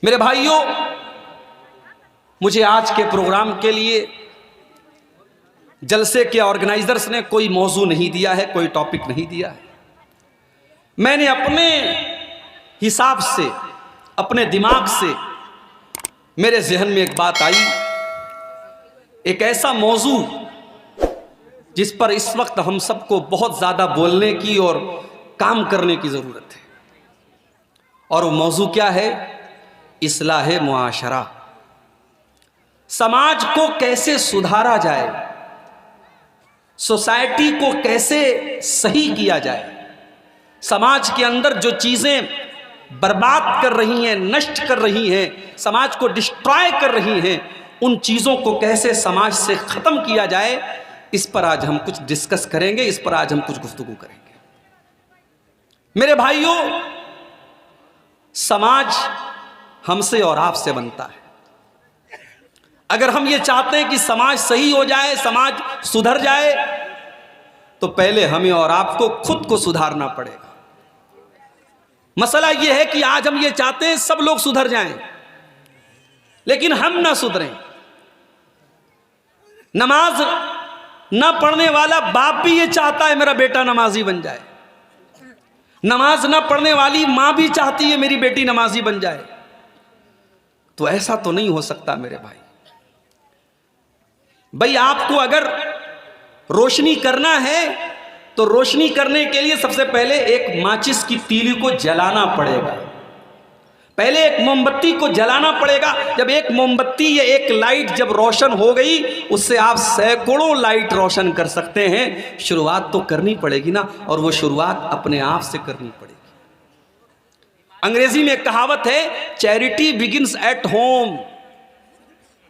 मेरे भाइयों, मुझे आज के प्रोग्राम के लिए जलसे के ऑर्गेनाइजर्स ने कोई मौजू नहीं दिया है, कोई टॉपिक नहीं दिया है। मैंने अपने हिसाब से, अपने दिमाग से मेरे जहन में एक बात आई, एक ऐसा मौजू जिस पर इस वक्त हम सबको बहुत ज़्यादा बोलने की और काम करने की ज़रूरत है। और वो मौजू क्या है? इस्लाह मुआशरा। समाज को कैसे सुधारा जाए, सोसाइटी को कैसे सही किया जाए, समाज के अंदर जो चीज़ें बर्बाद कर रही हैं, नष्ट कर रही हैं, समाज को डिस्ट्रॉय कर रही हैं, उन चीज़ों को कैसे समाज से ख़त्म किया जाए, इस पर आज हम कुछ डिस्कस करेंगे, इस पर आज हम कुछ गुफ्तगू करेंगे। मेरे भाइयों, समाज हमसे और आपसे बनता है। अगर हम ये चाहते हैं कि समाज सही हो जाए, समाज सुधर जाए, तो पहले हमें और आपको खुद को सुधारना पड़ेगा। मसला यह है कि आज हम ये चाहते हैं सब लोग सुधर जाएं, लेकिन हम ना सुधरें। नमाज ना पढ़ने वाला बाप भी ये चाहता है मेरा बेटा नमाजी बन जाए, नमाज ना पढ़ने वाली मां भी चाहती है मेरी बेटी नमाजी बन जाए। तो ऐसा तो नहीं हो सकता मेरे भाई। आपको अगर रोशनी करना है तो रोशनी करने के लिए सबसे पहले एक माचिस की तीली को जलाना पड़ेगा, पहले एक मोमबत्ती को जलाना पड़ेगा। जब एक मोमबत्ती या एक लाइट जब रोशन हो गई, उससे आप सैकड़ों लाइट रोशन कर सकते हैं। शुरुआत तो करनी पड़ेगी ना, और वो शुरुआत अपने आप से करनी पड़ेगी। अंग्रेजी में एक कहावत है, चैरिटी बिगिंस एट होम।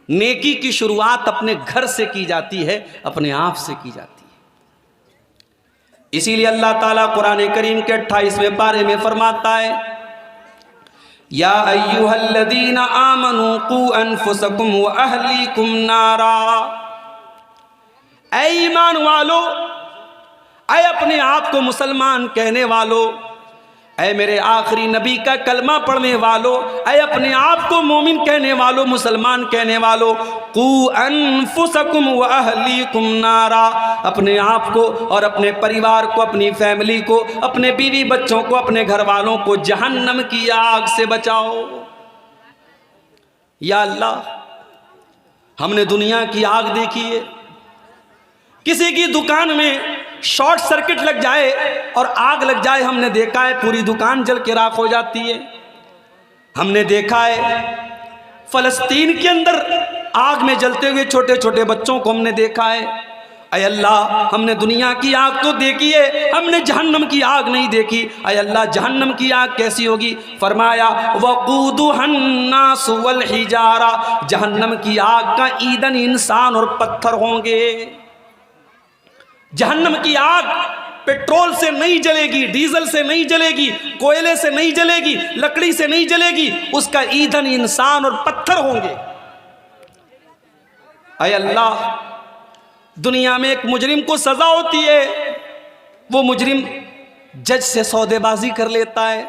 नेकी की शुरुआत अपने घर से की जाती है, अपने आप से की जाती है। इसीलिए अल्लाह ताला कुरान करीम के 28वें पारे में फरमाता है, या अय्युहल्लज़ीना आमनू कू अनफुसकुम व अहलीकुम नारा। ऐ ईमान वालो, ऐ अपने आप को मुसलमान कहने वालों, ऐ मेरे आखिरी नबी का कलमा पढ़ने वालों, ऐ अपने आप को मोमिन कहने वालों, मुसलमान कहने वालों, कू अनफुसकुम व अहलीकुम नारा। अपने आप को और अपने परिवार को, अपनी फैमिली को, अपने बीवी बच्चों को, अपने घर वालों को जहन्नम की आग से बचाओ। या अल्लाह, हमने दुनिया की आग देखी है। किसी की दुकान में शॉर्ट सर्किट लग जाए और आग लग जाए, हमने देखा है पूरी दुकान जल के राख हो जाती है। हमने देखा है फलस्तीन के अंदर आग में जलते हुए छोटे छोटे बच्चों को हमने देखा है। अय अल्लाह, हमने दुनिया की आग तो देखी है, हमने जहन्नम की आग नहीं देखी। अय अल्लाह, जहन्नम की आग कैसी होगी? फरमाया, वक़ूदुहन्नास वल हिजारा। जहन्नम की आग का ईंधन इंसान और पत्थर होंगे। जहन्नम की आग पेट्रोल से नहीं जलेगी, डीजल से नहीं जलेगी, कोयले से नहीं जलेगी, लकड़ी से नहीं जलेगी, उसका ईंधन इंसान और पत्थर होंगे। अय अल्लाह, दुनिया में एक मुजरिम को सजा होती है, वो मुजरिम जज से सौदेबाजी कर लेता है,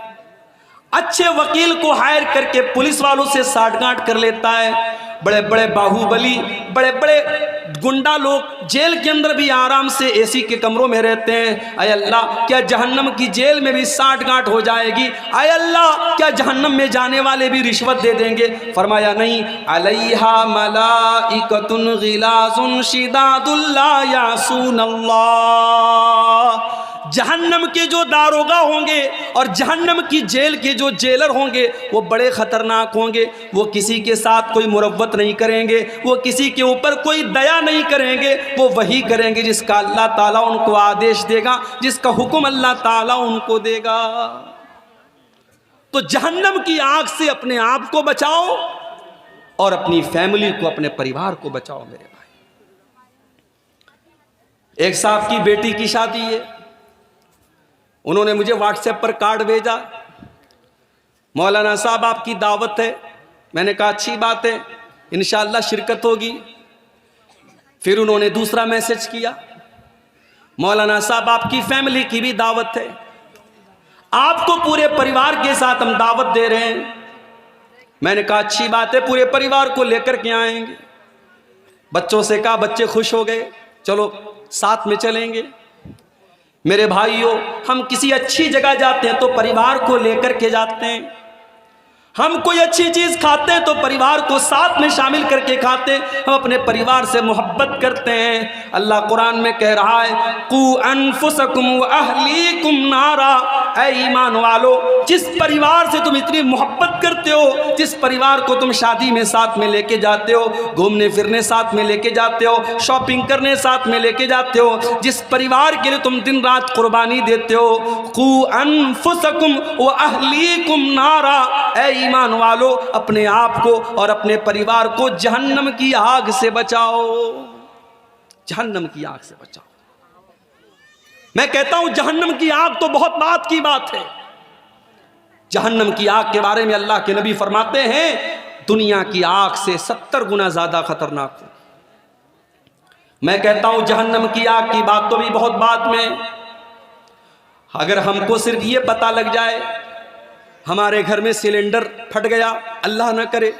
अच्छे वकील को हायर करके पुलिस वालों से साठगांठ कर लेता है। बड़े बड़े बाहुबली, बड़े बड़े गुंडा लोग जेल के अंदर भी आराम से एसी के कमरों में रहते हैं। अय अल्लाह, क्या जहन्नम की जेल में भी साठगांठ हो जाएगी? अय अल्लाह, क्या जहन्नम में जाने वाले भी रिश्वत दे देंगे? फरमाया नहीं, अलैहा मलाइकतुन गिलाजुन शिदादुल ला यासून अल्लाह। जहन्नम के जो दारोगा होंगे और जहन्नम की जेल के जो जेलर होंगे, वो बड़े खतरनाक होंगे। वो किसी के साथ कोई मुरव्वत नहीं करेंगे, वो किसी के ऊपर कोई दया नहीं करेंगे। वो वही करेंगे जिसका अल्लाह ताला उनको आदेश देगा, जिसका हुक्म अल्लाह ताला उनको देगा। तो जहन्नम की आग से अपने आप को बचाओ और अपनी फैमिली को, अपने परिवार को बचाओ। मेरे भाई, एक साहब की बेटी की शादी है, उन्होंने मुझे व्हाट्सएप पर कार्ड भेजा, मौलाना साहब आपकी दावत है। मैंने कहा अच्छी बात है, इंशाअल्लाह शिरकत होगी। फिर उन्होंने दूसरा मैसेज किया, मौलाना साहब आपकी फैमिली की भी दावत है, आपको पूरे परिवार के साथ हम दावत दे रहे हैं। मैंने कहा अच्छी बात है, पूरे परिवार को लेकर के आएंगे। बच्चों से कहा, बच्चे खुश हो गए, चलो साथ में चलेंगे। मेरे भाइयों, हम किसी अच्छी जगह जाते हैं तो परिवार को लेकर के जाते हैं। हम कोई अच्छी चीज खाते हैं तो परिवार को साथ में शामिल करके खाते हैं। हम अपने परिवार से मोहब्बत करते हैं। अल्लाह कुरान में कह रहा है, कू अनफुसकुम व अहलीकुम नारा। ऐ ईमान वालो, जिस परिवार से तुम इतनी मोहब्बत करते हो, जिस परिवार को तुम शादी में साथ में लेके जाते हो, घूमने फिरने साथ में लेके जाते हो, शॉपिंग करने साथ में लेके जाते हो, जिस परिवार के लिए तुम दिन रात कुर्बानी देते हो, कू अनफुसकुम व अहलीकुम नारा। ऐ ईमान वालो, अपने आप को और अपने परिवार को जहन्नम की आग से बचाओ, जहन्नम की आग से बचाओ। मैं कहता हूं जहन्नम की आग तो बहुत बात की बात है। जहन्नम की आग के बारे में अल्लाह के नबी फरमाते हैं, दुनिया की आग से 70 गुना ज्यादा खतरनाक है। मैं कहता हूं जहन्नम की आग की बात तो भी बहुत बाद में। अगर हमको सिर्फ ये पता लग जाए हमारे घर में सिलेंडर फट गया, अल्लाह ना करे,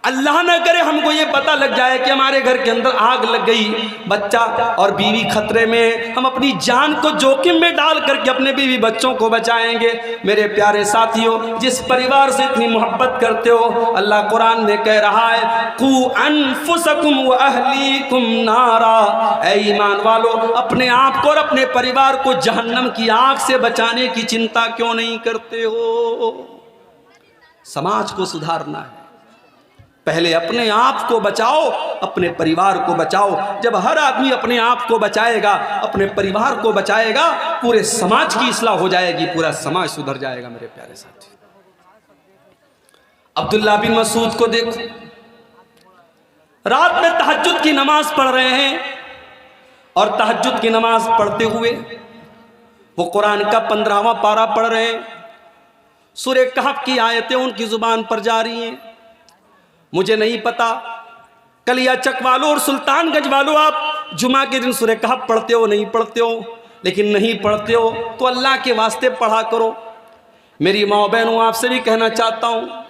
अल्लाह ना करे हमको ये पता लग जाए कि हमारे घर के अंदर आग लग गई, बच्चा और बीवी खतरे में, हम अपनी जान को जोखिम में डाल करके अपने बीवी बच्चों को बचाएंगे। मेरे प्यारे साथियों, जिस परिवार से इतनी मोहब्बत करते हो, अल्लाह कुरान में कह रहा है, कू अनफुसकुम व अहलीकुम नारा। ऐ ईमान वालो, अपने आप को और अपने परिवार को जहन्नम की आग से बचाने की चिंता क्यों नहीं करते हो? समाज को सुधारना है, पहले अपने आप को बचाओ, अपने परिवार को बचाओ। जब हर आदमी अपने आप को बचाएगा, अपने परिवार को बचाएगा, पूरे समाज की इस्लाह हो जाएगी, पूरा समाज सुधर जाएगा। मेरे प्यारे साथी, अब्दुल्ला बिन मसूद को देखो, रात में तहज्जुद की नमाज पढ़ रहे हैं और तहज्जुद की नमाज पढ़ते हुए वो कुरान का 15वां पारा पढ़ रहे हैं। सूरह कहफ की आयतें उनकी जुबान पर जा रही हैं। मुझे नहीं पता कलियाचक वालों और सुल्तानगंज वालों, आप जुमा के दिन सूरह कहफ पढ़ते हो नहीं पढ़ते हो, लेकिन नहीं पढ़ते हो तो अल्लाह के वास्ते पढ़ा करो। मेरी माँ बहनों, आपसे भी कहना चाहता हूँ,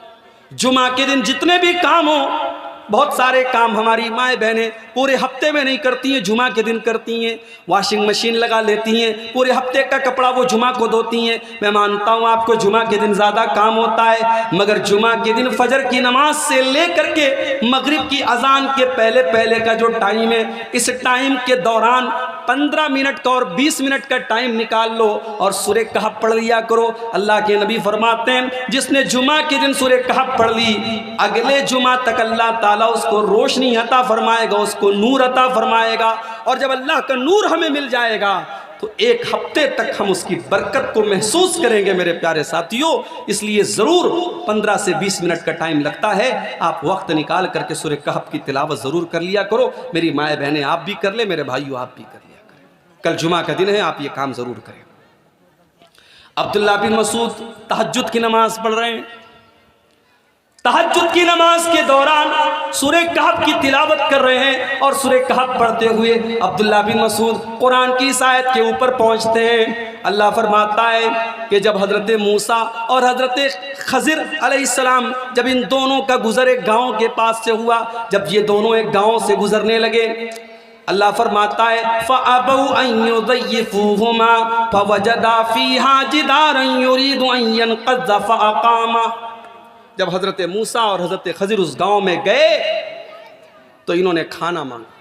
जुमा के दिन जितने भी काम हो, बहुत सारे काम हमारी माएँ बहनें पूरे हफ्ते में नहीं करती हैं, जुमा के दिन करती हैं। वॉशिंग मशीन लगा लेती हैं, पूरे हफ्ते का कपड़ा वो जुमा को धोती हैं। मैं मानता हूँ आपको जुमा के दिन ज़्यादा काम होता है, मगर जुमा के दिन फजर की नमाज से लेकर के मगरिब की अजान के पहले पहले का जो टाइम है, इस टाइम के दौरान 15 मिनट का और 20 मिनट का टाइम निकाल लो और सूरह कहफ पढ़ लिया करो। अल्लाह के नबी फरमाते हैं, जिसने जुमा के दिन सूरह कहफ पढ़ ली, अगले जुमा तक अल्लाह ताला उसको रोशनी अता फरमाएगा, उसको नूर अता फरमाएगा। और जब अल्लाह का नूर हमें मिल जाएगा तो एक हफ्ते तक हम उसकी बरकत को महसूस करेंगे। मेरे प्यारे साथियों, इसलिए ज़रूर 15 से 20 मिनट का टाइम लगता है, आप वक्त निकाल करके सूरह कहफ की तिलावत ज़रूर कर लिया करो। मेरी माएँ बहनें आप भी कर ले, मेरे भाइयों आप भी कर लिया करें। कल जुमा का दिन है, आप ये काम ज़रूर करें। अब्दुल्ला बिन मसूद तहज्जुद की नमाज पढ़ रहे हैं। तहज्जुद की नमाज के दौरान सूरह कहफ की तिलावत कर रहे हैं और सूरह कहफ पढ़ते हुए अब्दुल्ला बिन मसूद कुरान की इस आयत के ऊपर पहुंचते हैं। अल्लाह फरमाता है कि जब हज़रत मूसा और हज़रत खज़िर अलैहिस्सलाम, जब इन दोनों का गुज़र एक गाँव के पास से हुआ, जब ये दोनों एक गाँव से गुजरने लगे, अल्लाह फरमाता है फ़अबौ अन युज़य्यिफ़ूहुमा फ़वजदा फ़ीहा जिदारन युरीदु अन यनक़ज़ फ़अक़ामा। जब हज़रत मूसा और हज़रत खज़िर उस गांव में गए तो इन्होंने खाना मांगा,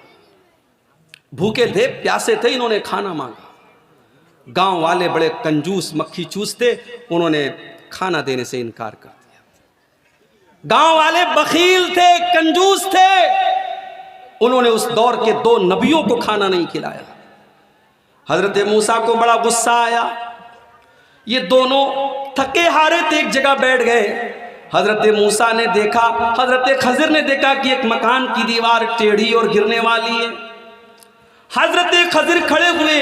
भूखे थे, प्यासे थे, इन्होंने खाना मांगा। गांव वाले बड़े कंजूस मक्खी चूस थे, उन्होंने खाना देने से इनकार कर दिया। गांव वाले बखील थे, कंजूस थे, उन्होंने उस दौर के 2 नबियों को खाना नहीं खिलाया। हज़रत मूसा को बड़ा गुस्सा आया, ये दोनों थके हारे थे, एक जगह बैठ गए। हज़रत मूसा ने देखा, हज़रत खज़िर ने देखा कि एक मकान की दीवार टेढ़ी और गिरने वाली है। हज़रत खज़िर खड़े हुए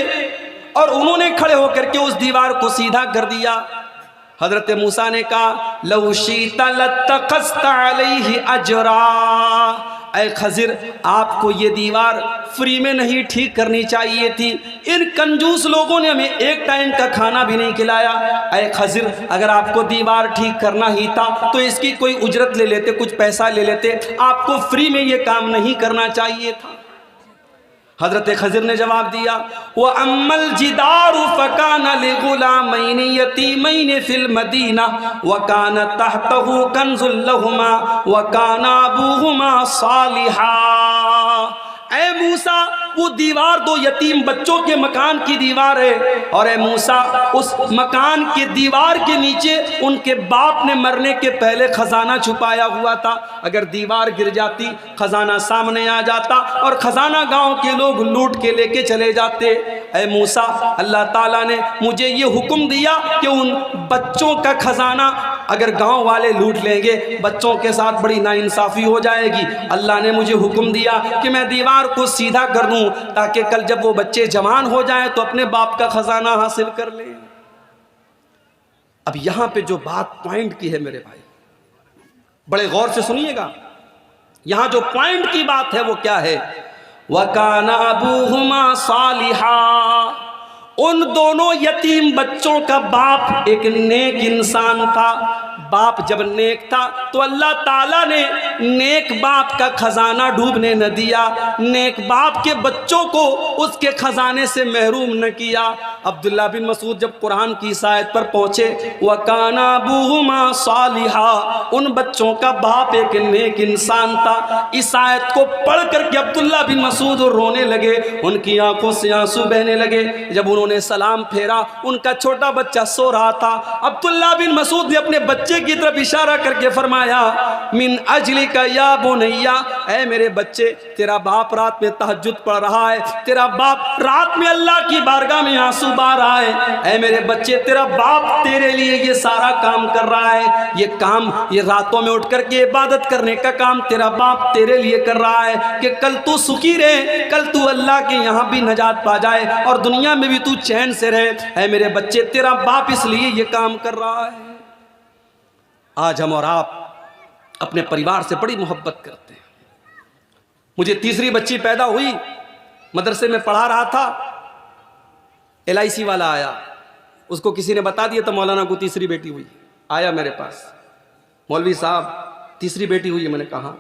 और उन्होंने खड़े होकर के उस दीवार को सीधा कर दिया। हज़रत मूसा ने कहा लौ शीता लत्तखज़्ता अलैहि अजरा, ऐ खजिर, आपको ये दीवार फ्री में नहीं ठीक करनी चाहिए थी। इन कंजूस लोगों ने हमें एक टाइम का खाना भी नहीं खिलाया। ऐ खजिर, अगर आपको दीवार ठीक करना ही था तो इसकी कोई उजरत ले लेते, कुछ पैसा ले लेते, आपको फ्री में ये काम नहीं करना चाहिए था। हजरत खजिर ने जवाब दिया, व अम्मल जिदारु फकाना लिगुलामैनि यतीमैनि फिल मदीना व काना तहतहु कंजुल लहुमा व काना अबूहुमा सालिहा। ऐ मूसा, वो दीवार दो यतीम बच्चों के मकान की दीवार है, और ऐ मूसा, उस मकान के दीवार के नीचे उनके बाप ने मरने के पहले खजाना छुपाया हुआ था। अगर दीवार गिर जाती, खजाना सामने आ जाता और खजाना गांव के लोग लूट के लेके चले जाते। ऐ मूसा, अल्लाह ताला ने मुझे ये हुक्म दिया कि उन बच्चों का खजाना अगर गांव वाले लूट लेंगे, बच्चों के साथ बड़ी नाइंसाफ़ी हो जाएगी। अल्लाह ने मुझे हुक्म दिया कि मैं दीवार को सीधा कर दूं, ताकि कल जब वो बच्चे जवान हो जाएं तो अपने बाप का खजाना हासिल कर लें। अब यहां पे जो बात पॉइंट की है मेरे भाई, बड़े गौर से सुनिएगा। यहां जो पॉइंट की बात है वो क्या है? वकाना अबूहुमा सालिहा, उन दोनों यतीम बच्चों का बाप एक नेक इंसान था। बाप जब नेक था तो अल्लाह ताला ने नेक बाप का खजाना डूबने न दिया, नेक बाप के बच्चों को उसके खजाने से महरूम न किया। अब्दुल्ला बिन मसूद जब कुरान की इस आयत पर पहुंचे, वकाना अबूहुमा सालिहा, उन बच्चों का बाप एक नेक इंसान था, इस आयत को पढ़ करके अब्दुल्ला बिन मसूद रोने लगे, उनकी आंखों से आंसू बहने लगे। जब उन्होंने सलाम फेरा, उनका छोटा बच्चा सो रहा था। अब्दुल्ला बिन मसूद ने अपने बच्चे की तरफ इशारा करके फरमाया, मिन अजली का या बुनैया, ऐ मेरे बच्चे, तेरा बाप रात में तहज्जुद पढ़ रहा है, तेरा बाप रात में अल्लाह की बारगाह में आंसू बहा रहा है। ऐ मेरे बच्चे, तेरा बाप तेरे लिए ये सारा काम कर रहा है, ये काम, ये रातों में उठ करके इबादत करने का काम तेरा बाप तेरे लिए कर रहा है कि कल तू सुखी रहे, कल तू अल्लाह के यहाँ भी नजात पा जाए और दुनिया में भी तू चैन से रहे। ऐ मेरे बच्चे, तेरा बाप इसलिए ये काम कर रहा है। आज हम और आप अपने परिवार से बड़ी मोहब्बत करते हैं। मुझे तीसरी बच्ची पैदा हुई, मदरसे में पढ़ा रहा था, LIC वाला आया, उसको किसी ने बता दिया तो मौलाना को तीसरी बेटी हुई। आया मेरे पास, मौलवी साहब तीसरी बेटी हुई है। मैंने कहा,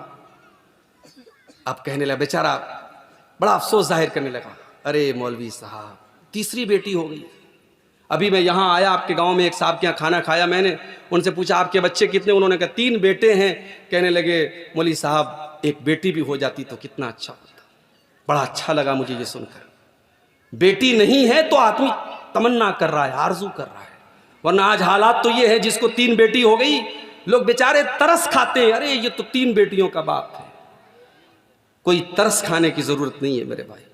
अब कहने लगा, बेचारा बड़ा अफसोस जाहिर करने लगा, अरे मौलवी साहब तीसरी बेटी हो गई। अभी मैं यहाँ आया, आपके गांव में एक साहब के यहाँ खाना खाया, मैंने उनसे पूछा आपके बच्चे कितने, उन्होंने कहा 3 बेटे हैं। कहने लगे, मौलवी साहब एक बेटी भी हो जाती तो कितना अच्छा होता। बड़ा अच्छा लगा मुझे ये सुनकर। बेटी नहीं है तो आदमी तमन्ना कर रहा है, आरजू कर रहा है, वरना आज हालात तो ये है जिसको 3 बेटी हो गई, लोग बेचारे तरस खाते हैं, अरे ये तो 3 बेटियों का बाप है। कोई तरस खाने की जरूरत नहीं है मेरे भाई।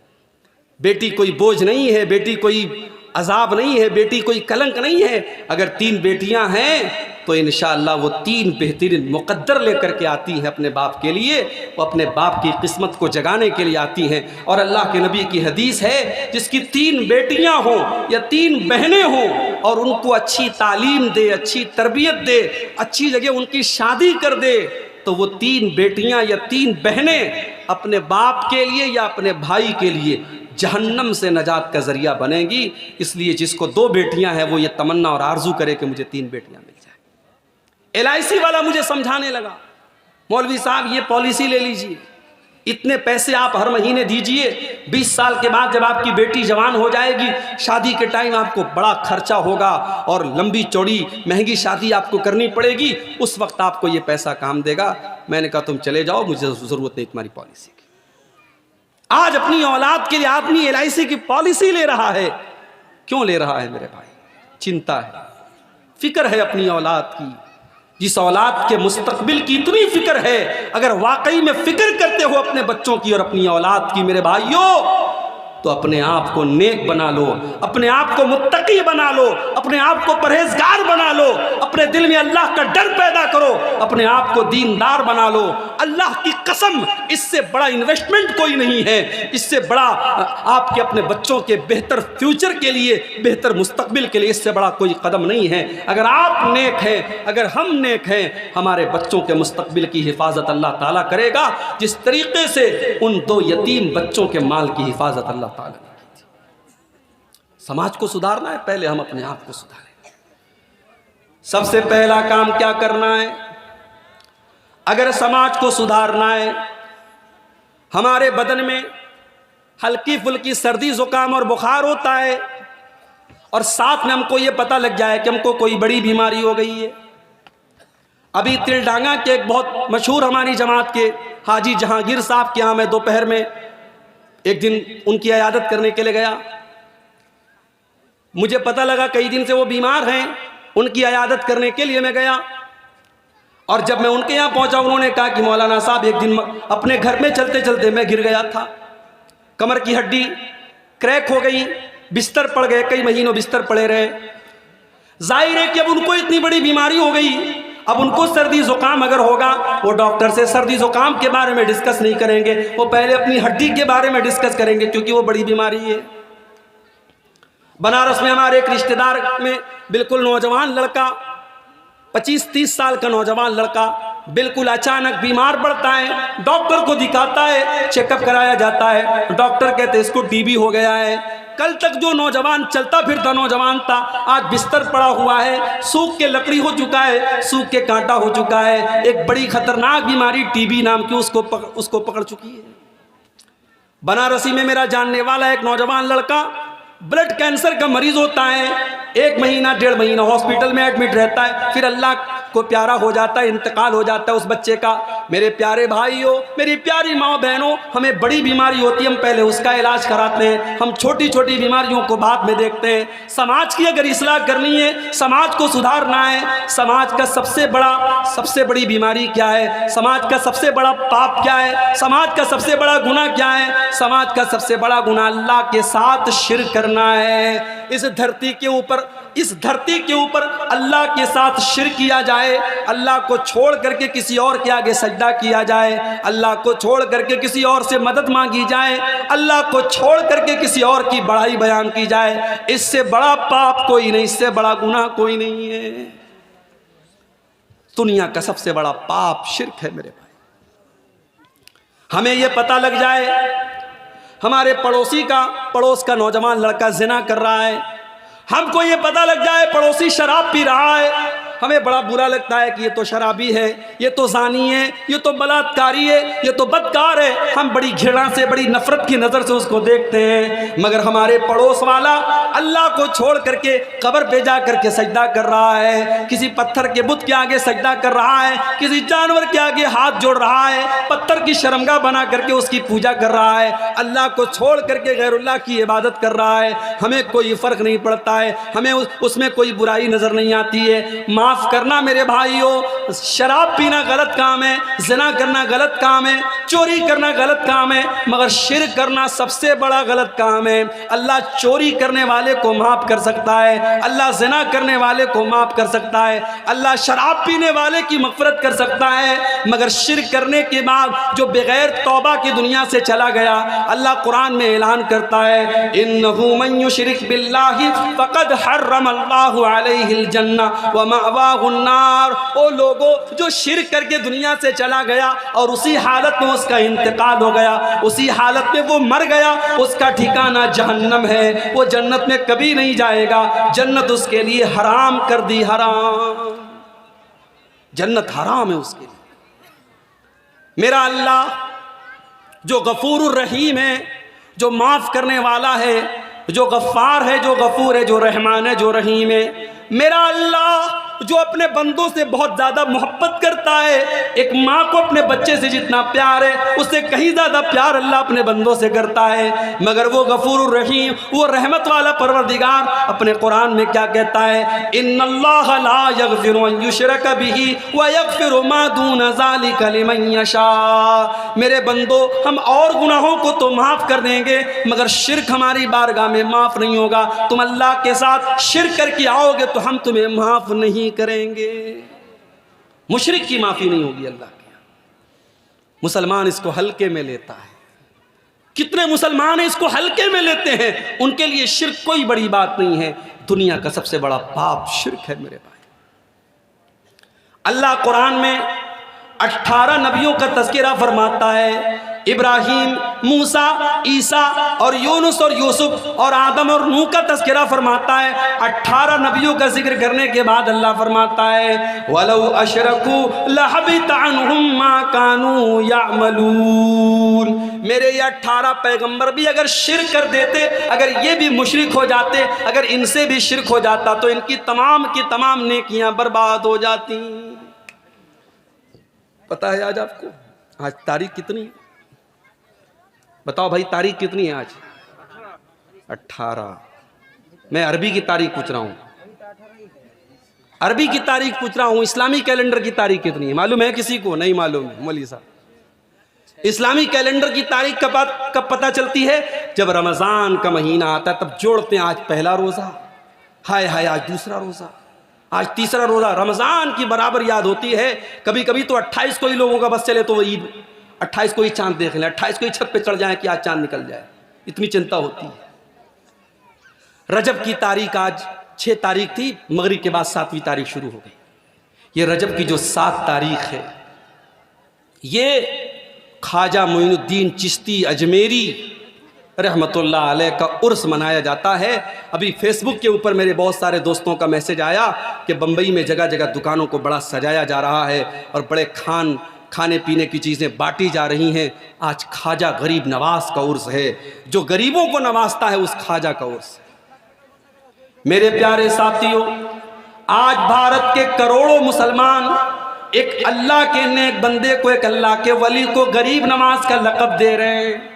बेटी कोई बोझ नहीं है, बेटी कोई अजाब नहीं है, बेटी कोई कलंक नहीं है। अगर 3 बेटियां हैं तो इंशाअल्लाह वो 3 बेहतरीन मुकद्दर लेकर के आती हैं अपने बाप के लिए, वो अपने बाप की किस्मत को जगाने के लिए आती हैं। और अल्लाह के नबी की हदीस है, जिसकी 3 बेटियां हों या 3 बहनें हों और उनको अच्छी तालीम दे, अच्छी तरबियत दे, अच्छी जगह उनकी शादी कर दे, तो वो 3 बेटियां या 3 बहनें अपने बाप के लिए या अपने भाई के लिए जहन्नम से नजात का जरिया बनेगी। इसलिए जिसको 2 बेटियां हैं वो ये तमन्ना और आरजू करे कि मुझे 3 बेटियां मिल जाए। LIC वाला मुझे समझाने लगा, मौलवी साहब ये पॉलिसी ले लीजिए, इतने पैसे आप हर महीने दीजिए, 20 साल के बाद जब आपकी बेटी जवान हो जाएगी, शादी के टाइम आपको बड़ा खर्चा होगा और लंबी चौड़ी महंगी शादी आपको करनी पड़ेगी, उस वक्त आपको ये पैसा काम देगा। मैंने कहा तुम चले जाओ, मुझे ज़रूरत नहीं तुम्हारी पॉलिसी की। आज अपनी औलाद के लिए आदमी LIC की पॉलिसी ले रहा है। क्यों ले रहा है मेरे भाई? चिंता है, फिक्र है अपनी औलाद की। जिस औलाद के मुस्तकबिल की इतनी फिक्र है, अगर वाकई में फिक्र करते हो अपने बच्चों की और अपनी औलाद की मेरे भाइयों, तो अपने आप को नेक बना लो, अपने आप को मुत्तकी बना लो, अपने आप को परहेजगार बना लो, अपने दिल में अल्लाह का डर पैदा करो, अपने आप को दीनदार बना लो। अल्लाह की कसम, इससे बड़ा इन्वेस्टमेंट कोई नहीं है, इससे बड़ा आपके अपने बच्चों के बेहतर फ्यूचर के लिए, बेहतर मुस्तकबिल के लिए इससे बड़ा कोई कदम नहीं है। अगर आप नेक हैं, अगर हम नेक हैं, हमारे बच्चों के मुस्तकबिल की हिफाजत अल्लाह ताला करेगा, जिस तरीके से उन 2 यतीम बच्चों के माल की हिफाजत अल्लाह ताला ने की थी। समाज को सुधारना है, पहले हम अपने आप को सुधारें। सबसे पहला काम क्या करना है? अगर समाज को सुधारना है, हमारे बदन में हल्की फुल्की सर्दी जुकाम और बुखार होता है और साथ में हमको ये पता लग जाए कि हमको कोई बड़ी बीमारी हो गई है। अभी तिलडांगा के एक बहुत मशहूर हमारी जमात के हाजी जहांगीर साहब के यहाँ मैं दोपहर में एक दिन उनकी इयादत करने के लिए गया। मुझे पता लगा कई दिन से वो बीमार हैं, उनकी इयादत करने के लिए मैं गया। और जब मैं उनके यहाँ पहुंचा, उन्होंने कहा कि मौलाना साहब एक दिन अपने घर में चलते चलते मैं गिर गया था, कमर की हड्डी क्रैक हो गई, बिस्तर पड़ गए, कई महीनों बिस्तर पड़े रहे। जाहिर है कि अब उनको इतनी बड़ी बीमारी हो गई, अब उनको सर्दी जुकाम अगर होगा, वो डॉक्टर से सर्दी जुकाम के बारे में डिस्कस नहीं करेंगे, वो पहले अपनी हड्डी के बारे में डिस्कस करेंगे, क्योंकि वो बड़ी बीमारी है। बनारस में हमारे एक रिश्तेदार में बिल्कुल नौजवान लड़का, 25-30 साल का नौजवान लड़का बिल्कुल अचानक बीमार पड़ता है, डॉक्टर को दिखाता है, चेकअप कराया जाता है, डॉक्टर कहते हैं इसको टीबी हो गया है। कल तक जो नौजवान चलता फिरता नौजवान था, आज बिस्तर पड़ा हुआ है, सूख के लकड़ी हो चुका है, सूख के कांटा हो चुका है। एक बड़ी खतरनाक बीमारी टीबी नाम की उसको पकड़ चुकी है। बनारसी में मेरा जानने वाला एक नौजवान लड़का ब्लड कैंसर का मरीज होता है, 1 महीना 1.5 महीना हॉस्पिटल में एडमिट रहता है, फिर अल्लाह को प्यारा हो जाता है, इंतकाल हो जाता है उस बच्चे का। मेरे प्यारे भाइयों, मेरी प्यारी माँ बहनों, हमें बड़ी बीमारी होती है, हम पहले उसका इलाज कराते हैं, हम छोटी छोटी बीमारियों को बाद में देखते हैं। समाज की अगर इस्लाह करनी है, समाज को सुधारना है, समाज का सबसे बड़ी बीमारी क्या है, समाज का सबसे बड़ा पाप क्या है, समाज का सबसे बड़ा गुनाह क्या है? समाज का सबसे बड़ा गुनाह अल्लाह के साथ शिर्क करना है। इस धरती के ऊपर अल्लाह के साथ शिर्क किया जाए, अल्लाह को छोड़ करके किसी और के आगे सजदा किया जाए, अल्लाह को छोड़ करके किसी और से मदद मांगी जाए, अल्लाह को छोड़ करके किसी और की बड़ाई बयान की जाए, इससे बड़ा पाप कोई नहीं, इससे बड़ा गुनाह कोई नहीं है। दुनिया का सबसे बड़ा पाप शिर्क है मेरे भाई। हमें यह पता लग जाए हमारे पड़ोस का नौजवान लड़का जिना कर रहा है, हमको ये पता लग जाए पड़ोसी शराब पी रहा है, हमें बड़ा बुरा लगता है कि ये तो शराबी है, ये तो जानी है, ये तो बलात्कारी है, ये तो बदकार है। हम बड़ी घृणा से, बड़ी नफरत की नज़र से उसको देखते हैं। मगर हमारे पड़ोस वाला अल्लाह को छोड़ करके कब्र पे जा करके सजदा कर रहा है, किसी पत्थर के बुत के आगे सजदा कर रहा है, किसी जानवर के आगे हाथ जोड़ रहा है, पत्थर की शर्मगाह बना करके उसकी पूजा कर रहा है, अल्लाह को छोड़ करके गैरुल्लाह की इबादत कर रहा है। हमें कोई फ़र्क नहीं पड़ता है, हमें उसमें कोई बुराई नज़र नहीं आती है। माफ़ करना मेरे भाइयों, शराब पीना गलत काम है, ज़िना करना गलत काम है, चोरी करना गलत काम है, मगर शिर्क करना सबसे बड़ा गलत काम है। अल्लाह चोरी करने वाले को माफ़ कर सकता है, अल्लाह ज़िना करने वाले को माफ़ कर सकता है, अल्लाह शराब पीने वाले की मग़फ़िरत कर सकता है, मगर शिर्क करने के बाद जो बग़ैर तौबा की दुनिया से चला गया, अल्लाह कुरान में ऐलान करता है, इन्नहु मन युश्रिक बिल्लाहि फ़क़द हर्रमल्लाहु अलैहिल जन्नह व मअवाहुन नार। ओ लोगों, जो शिर्क करके दुनिया से चला गया और उसी हालत में उसका इंतकाल हो गया, उसी हालत में वो मर गया, उसका ठिकाना जहन्नम है, वो जन्नत में कभी नहीं जाएगा। जन्नत उसके लिए हराम कर दी, हराम, जन्नत हराम है उसके लिए। मेरा अल्लाह जो गफूरुर रहीम है, जो माफ़ करने वाला है, जो गफ़ार है, जो गफूर है, जो रहमान है, जो रहीम है, मेरा अल्लाह जो अपने बंदों से बहुत ज़्यादा मोहब्बत करता है, एक माँ को अपने बच्चे से जितना प्यार है उससे कहीं ज़्यादा प्यार अल्लाह अपने बंदों से करता है। मगर वो गफूरुर रहीम, वो रहमत वाला परवरदिगार अपने कुरान में क्या कहता है, इन्नल्लाह ला यग़फ़िरु अन युश्रक बिही व यग़फ़िरु मा दून ज़ालिका लिमन यशा। मेरे बंदो, हम और गुनाहों को तो माफ़ कर देंगे, मगर शिर्क हमारी बारगाह में माफ़ नहीं होगा। तुम अल्लाह के साथ शिर्क करके आओगे तो हम तुम्हें माफ़ नहीं नहीं करेंगे। मुशरिक की माफ़ी नहीं होगी अल्लाह के यहाँ। मुसलमान इसको हल्के में लेता है। कितने मुसलमान इसको हल्के में लेते हैं, उनके लिए शिर्क कोई बड़ी बात नहीं है। दुनिया का सबसे बड़ा पाप शिर्क है मेरे भाई। अल्लाह कुरान में 18 नबियों का तज़किरा फरमाता है। इब्राहीम, मूसा, ईसा और यूनुस और यूसुफ और आदम और नूह का तज़किरा फरमाता है। 18 नबियों का जिक्र करने के बाद अल्लाह फरमाता है वलौ अशरकू लहबित अन्हुम मा कानू यामलून। मेरे ये 18 पैगंबर भी अगर शिर्क कर देते, अगर ये भी मुशरिक हो जाते, अगर इनसे भी शिर्क हो जाता तो इनकी तमाम नेकियां बर्बाद हो जाती। पता है आज आपको आज तारीख कितनी है? बताओ भाई, तारीख कितनी है आज? 18। मैं अरबी की तारीख पूछ रहा हूं, अरबी की तारीख पूछ रहा हूं। इस्लामी कैलेंडर की तारीख कितनी है मालूम है किसी को? नहीं मालूम है मौलवी साहब। इस्लामी कैलेंडर की तारीख कब पता चलती है? जब रमजान का महीना आता है, तब जोड़ते हैं। आज पहला रोजा, हाय हाय आज दूसरा रोजा, आज तीसरा रोजा। रमजान की बराबर याद होती है। कभी कभी तो 28 को ही लोगों का बस चले तो वो ईद, 28 को ही चांद देख लें, 28 को ही छत पे चढ़ जाए कि आज चांद निकल जाए, इतनी चिंता होती है। रजब की तारीख आज 6 तारीख थी, मगरिब के बाद 7वीं तारीख शुरू हो गई। ये रजब की जो 7 तारीख है, ये ख्वाजा मोइनुद्दीन चिश्ती अजमेरी रहमतुल्लाह अलैह का उर्स मनाया जाता है। अभी फेसबुक के ऊपर मेरे बहुत सारे दोस्तों का मैसेज आया कि बम्बई में जगह जगह दुकानों को बड़ा सजाया जा रहा है और बड़े खाने पीने की चीज़ें बांटी जा रही हैं। आज ख्वाजा गरीब नवाज का उर्स है, जो गरीबों को नवाजता है उस ख्वाजा का उर्स। मेरे प्यारे साथियों, आज भारत के करोड़ों मुसलमान एक अल्लाह के नेक बंदे को, एक अल्लाह के वली को गरीब नवाज का लक़ब दे रहे हैं।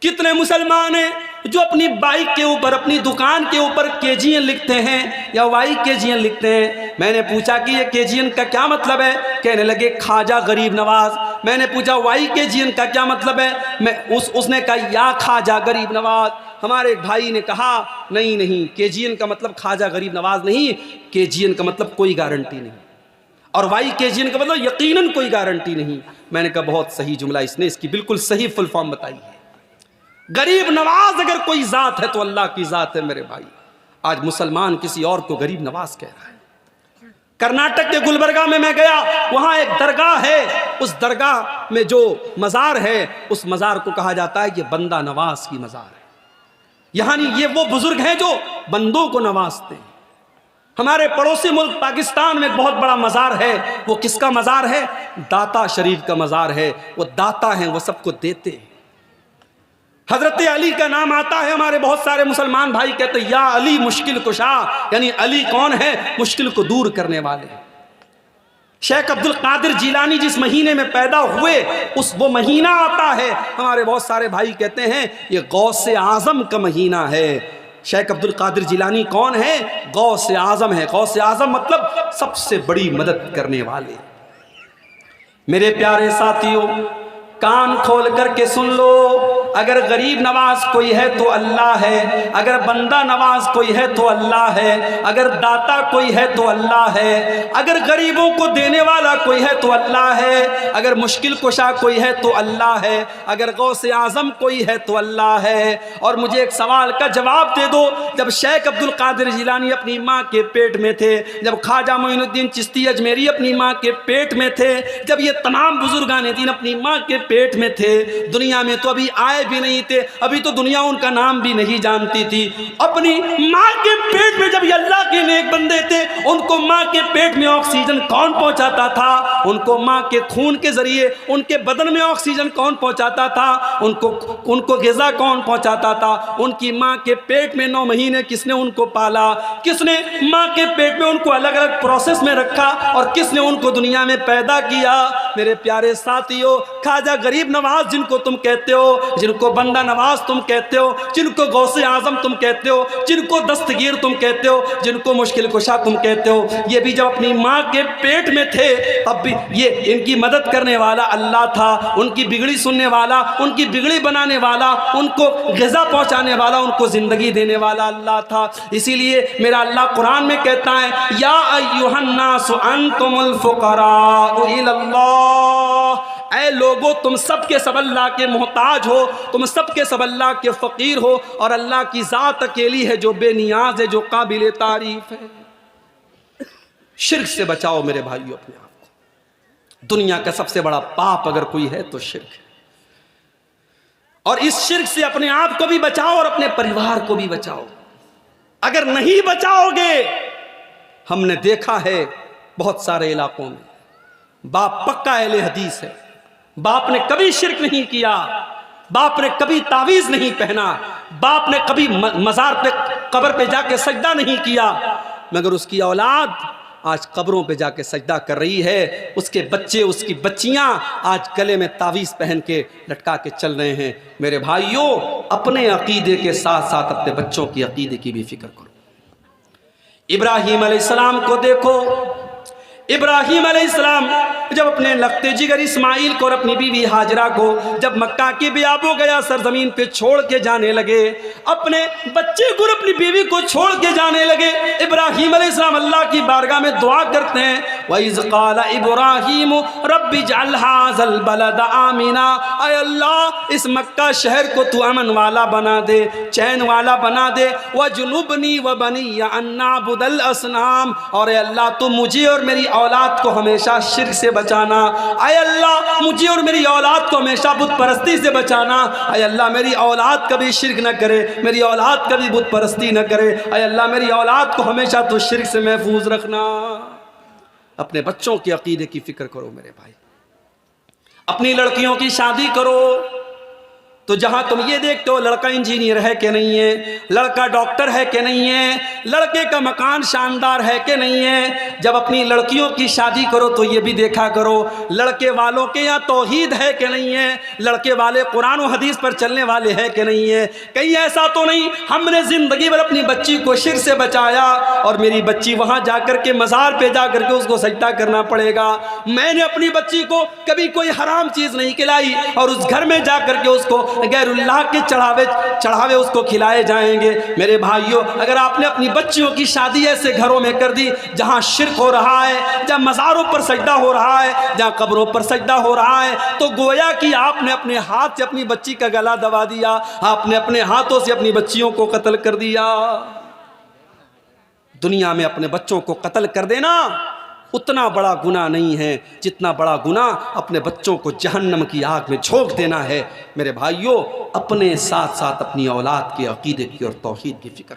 कितने मुसलमान हैं जो अपनी बाइक के ऊपर, अपनी दुकान के ऊपर केजीएन लिखते हैं या वाई केजीएन लिखते हैं। मैंने पूछा कि ये केजीएन का क्या मतलब है? कहने लगे ख्वाजा गरीब नवाज। मैंने पूछा वाई केजीएन का क्या मतलब है? उसने कहा या ख्वाजा गरीब नवाज। हमारे एक भाई ने कहा नहीं, केजीएन का मतलब ख्वाजा गरीब नवाज नहीं, केजीएन का मतलब कोई गारंटी नहीं, और वाई केजीएन का मतलब यकीनन कोई गारंटी नहीं। मैंने कहा बहुत सही जुमला, इसने इसकी बिल्कुल सही फुल फॉर्म बताई है। गरीब नवाज अगर कोई जात है तो अल्लाह की जात है मेरे भाई। आज मुसलमान किसी और को गरीब नवाज कह रहा है। कर्नाटक के गुलबर्गा में मैं गया, वहां एक दरगाह है। उस दरगाह में जो मज़ार है, उस मज़ार को कहा जाता है कि बंदा नवाज की मज़ार है। यानी ये वो बुजुर्ग हैं जो बंदों को नवाजते हैं। हमारे पड़ोसी मुल्क पाकिस्तान में एक बहुत बड़ा मज़ार है। वो किसका मज़ार है? दाता शरीफ का मज़ार है। वो दाता हैं, वो सबको देते हैं। हजरत अली का नाम आता है। हमारे बहुत सारे मुसलमान भाई कहते हैं या अली मुश्किल कुशा, यानी अली कौन है? मुश्किल को दूर करने वाले। शेख अब्दुल कादिर जिलानी जिस महीने में पैदा हुए, वो महीना आता है। हमारे बहुत सारे भाई कहते हैं ये गौसे आजम का महीना है। शेख अब्दुल कादिर जिलानी कौन है? गौसे आजम है। गौसे आजम मतलब सबसे बड़ी मदद करने वाले। मेरे प्यारे साथियों, कान खोल करके सुन लो, अगर गरीब नवाज कोई है तो अल्लाह है, अगर बंदा नवाज कोई है तो अल्लाह है, अगर दाता कोई है तो अल्लाह है, अगर गरीबों को देने वाला कोई है तो अल्लाह है, अगर मुश्किल कुशा कोई है तो अल्लाह है, अगर गौसे आजम कोई है तो अल्लाह है। और मुझे एक सवाल का जवाब दे दो, जब शेख अब्दुल कादिर जिलानी अपनी माँ के पेट में थे, जब ख्वाजा मोइनुद्दीन चिश्ती अजमेरी अपनी माँ के पेट में थे, जब ये तमाम बुजुर्गान दीन अपनी माँ के पेट में थे, दुनिया में तो अभी आए भी नहीं थे, अभी तो दुनिया उनका नाम भी नहीं जानती थी। अपनी माँ के पेट में जब ये अल्लाह के नेक बंदे थे, उनको माँ के पेट में ऑक्सीजन कौन पहुंचाता था? उनको माँ के खून के जरिए उनके बदन में ऑक्सीजन कौन पहुंचाता था? उनको ग़िज़ा कौन पहुंचाता था? उनकी माँ के पेट में 9 महीने किसने उनको पाला? किसने माँ के पेट में उनको अलग अलग प्रोसेस में रखा और किसने उनको दुनिया में पैदा किया? मेरे प्यारे साथियों, ख्वाजा गरीब नवाज जिनको तुम कहते हो, जिनको बंदा नवाज तुम कहते हो, जिनको गौसे आजम तुम कहते हो, जिनको दस्तगीर तुम कहते हो, जिनको मुश्किल कुशा तुम कहते हो, ये भी जब अपनी माँ के पेट में थे तब भी ये इनकी मदद करने वाला अल्लाह था, उनकी बिगड़ी सुनने वाला, उनकी बिगड़ी बनाने वाला, उनको ग़िज़ा पहुँचाने वाला, उनको ज़िंदगी देने वाला अल्लाह था। इसीलिए मेरा अल्लाह कुरान में कहता है, या अय्युहन्नासु अंतुमुल फुक़राउ इलल्लाह, ऐ लोगो तुम सब के सब अल्लाह के मोहताज हो, तुम सब के सब अल्लाह के फ़कीर हो, और अल्लाह की ज़ात अकेली है जो बेनियाज है, जो काबिल तारीफ़ है। शिर्क से बचाओ मेरे भाइयों अपने आप को। दुनिया का सबसे बड़ा पाप अगर कोई है तो शिर्क है, और इस शिर्क से अपने आप को भी बचाओ और अपने परिवार को भी बचाओ। अगर नहीं बचाओगे, हमने देखा है बहुत सारे इलाकों में बाप पक्का अहले हदीस है, बाप ने कभी शिर्क नहीं किया, बाप ने कभी तावीज़ नहीं पहना, बाप ने कभी मज़ार पे कब्र पे जाके सजदा नहीं किया, मगर उसकी औलाद आज कब्रों पे जाके सजदा कर रही है। उसके बच्चे, उसकी बच्चियां आज गले में तावीज़ पहन के लटका के चल रहे हैं। मेरे भाइयों, अपने अकीदे के साथ साथ अपने बच्चों की अकीदे की भी फिक्र करो। इब्राहीम अलैहिस्सलाम को देखो, इब्राहीम अलैहिस्सलाम जब अपने लगते जिगर इस्माइल को और अपनी बीवी हाजरा को जब मक्का की बियाबो गया सरजमीन पे छोड़ के जाने लगे, अपने बच्चे को अपनी बीवी को छोड़ के जाने लगे, इब्राहीम अलैहिस्सलाम अल्लाह की बारगाह में दुआ करते हैं, वइज़ क़ाला इब्राहीम रब्बि जअल हाज़ल बलद आमिना, ऐ अल्लाह इस मक्का शहर को तू अमन वाला बना दे, चैन वाला बना दे, वजुनुबनी व बनिया अन नअबुदल असनाम, और अल्लाह तू मुझे और मेरी औलाद को हमेशा शिर्क से बचाना, आय अल्लाह मुझे और मेरी औलाद को हमेशा बुत परस्ती से बचाना, आय अल्लाह मेरी औलाद कभी शिर्क न करे, मेरी औलाद कभी बुत परस्ती न करे, आय अल्लाह मेरी औलाद को हमेशा तो शिर्क से महफूज रखना। अपने बच्चों के अकीदे की फिक्र करो मेरे भाई। अपनी लड़कियों की शादी करो तो जहां तुम ये देखते हो लड़का इंजीनियर है कि नहीं है, लड़का डॉक्टर है कि नहीं है, लड़के का मकान शानदार है कि नहीं है, जब अपनी लड़कियों की शादी करो तो ये भी देखा करो लड़के वालों के यहाँ तौहीद है कि नहीं है, लड़के वाले कुरान और हदीस पर चलने वाले हैं कि नहीं है। कहीं ऐसा तो नहीं हमने ज़िंदगी भर अपनी बच्ची को शिर्क से बचाया और मेरी बच्ची वहाँ जाकर के मज़ार पे जा कर के उसको सजदा करना पड़ेगा। मैंने अपनी बच्ची को कभी कोई हराम चीज़ नहीं खिलाई और उस घर में जा कर के उसको गैरुल्लाह के चढ़ावे उसको खिलाए जाएंगे। मेरे भाइयों, अगर आपने अपनी बच्चियों की शादी ऐसे घरों में कर दी जहां शिर्क हो रहा है, जहां मज़ारों पर सजदा हो रहा है, जहां कब्रों पर सजदा हो रहा है, तो गोया कि आपने अपने हाथ से अपनी बच्ची का गला दबा दिया, आपने अपने हाथों से अपनी बच्चियों को कत्ल कर दिया। दुनिया में अपने बच्चों को कत्ल कर देना उतना बड़ा गुनाह नहीं है जितना बड़ा गुनाह अपने बच्चों को जहन्नम की आग में झोंक देना है। मेरे भाइयों, अपने साथ साथ अपनी औलाद के अकीदे की और तौहीद की फिक्र